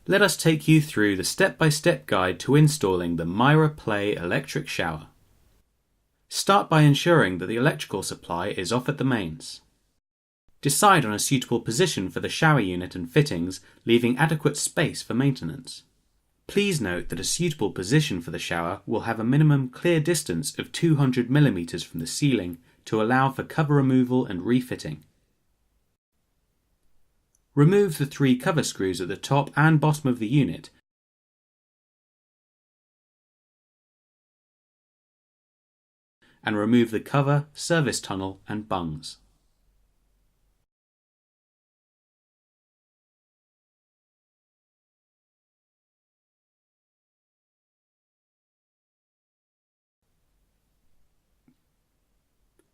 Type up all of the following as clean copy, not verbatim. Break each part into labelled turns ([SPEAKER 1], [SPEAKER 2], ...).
[SPEAKER 1] Let us take you through the step-by-step guide to installing the Mira Play electric shower. Start by ensuring that the electrical supply is off at the mains. Decide on a suitable position for the shower unit and fittings, leaving adequate space for maintenance. Please note that a suitable position for the shower will have a minimum clear distance of 200 mm from the ceiling to allow for cover removal and refitting. Remove the 3 cover screws at the top and bottom of the unit and remove the cover, service tunnel and bungs.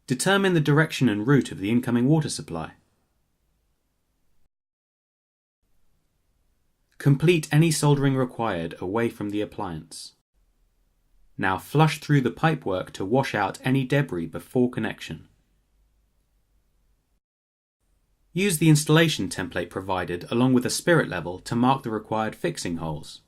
[SPEAKER 1] Determine the direction and route of the incoming water supply. Complete any soldering required away from the appliance. Now flush through the pipework to wash out any debris before connection. Use the installation template provided along with a spirit level to mark the required fixing holes.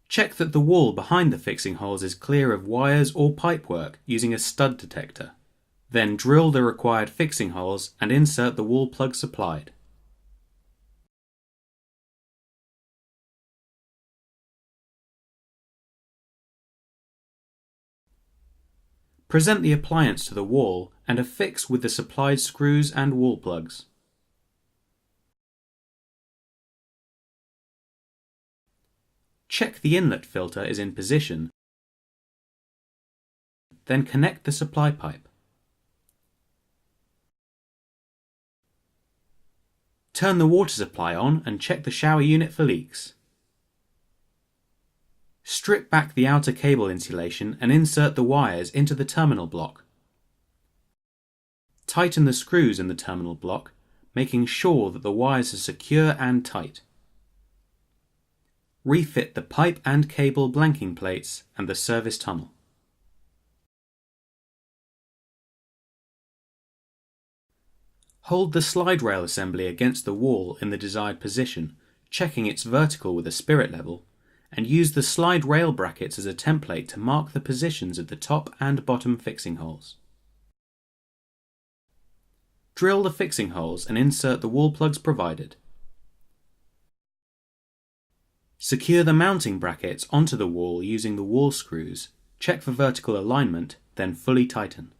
[SPEAKER 1] Check that the wall behind the fixing holes is clear of wires or pipework using a stud detector. Then drill the required fixing holes and insert the wall plug supplied. Present the appliance to the wall and affix with the supplied screws and wall plugs. Check the inlet filter is in position, then connect the supply pipe. Turn the water supply on and check the shower unit for leaks. Strip back the outer cable insulation and insert the wires into the terminal block. Tighten the screws in the terminal block, making sure that the wires are secure and tight. Refit the pipe and cable blanking plates and the service tunnel. Hold the slide rail assembly against the wall in the desired position, checking it's vertical with a spirit level, and use the slide rail brackets as a template to mark the positions of the top and bottom fixing holes. Drill the fixing holes and insert the wall plugs provided. Secure the mounting brackets onto the wall using the wall screws, check for vertical alignment, then fully tighten.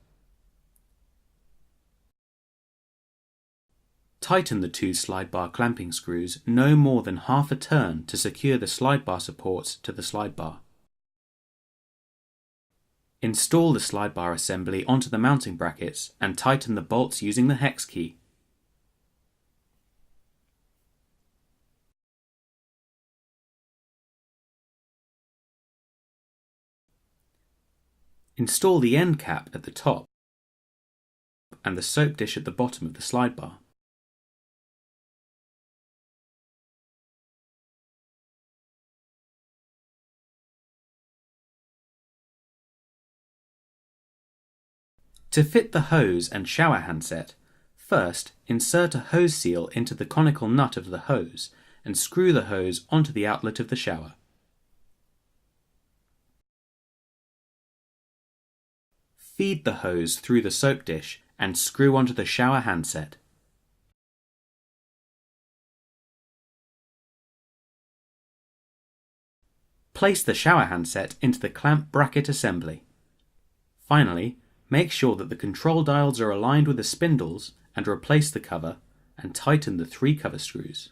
[SPEAKER 1] Tighten the 2 slide bar clamping screws no more than half a turn to secure the slide bar supports to the slide bar. Install the slide bar assembly onto the mounting brackets and tighten the bolts using the hex key. Install the end cap at the top and the soap dish at the bottom of the slide bar. To fit the hose and shower handset, first insert a hose seal into the conical nut of the hose and screw the hose onto the outlet of the shower. Feed the hose through the soap dish and screw onto the shower handset. Place the shower handset into the clamp bracket assembly. Finally, make sure that the control dials are aligned with the spindles and replace the cover and tighten the 3 cover screws.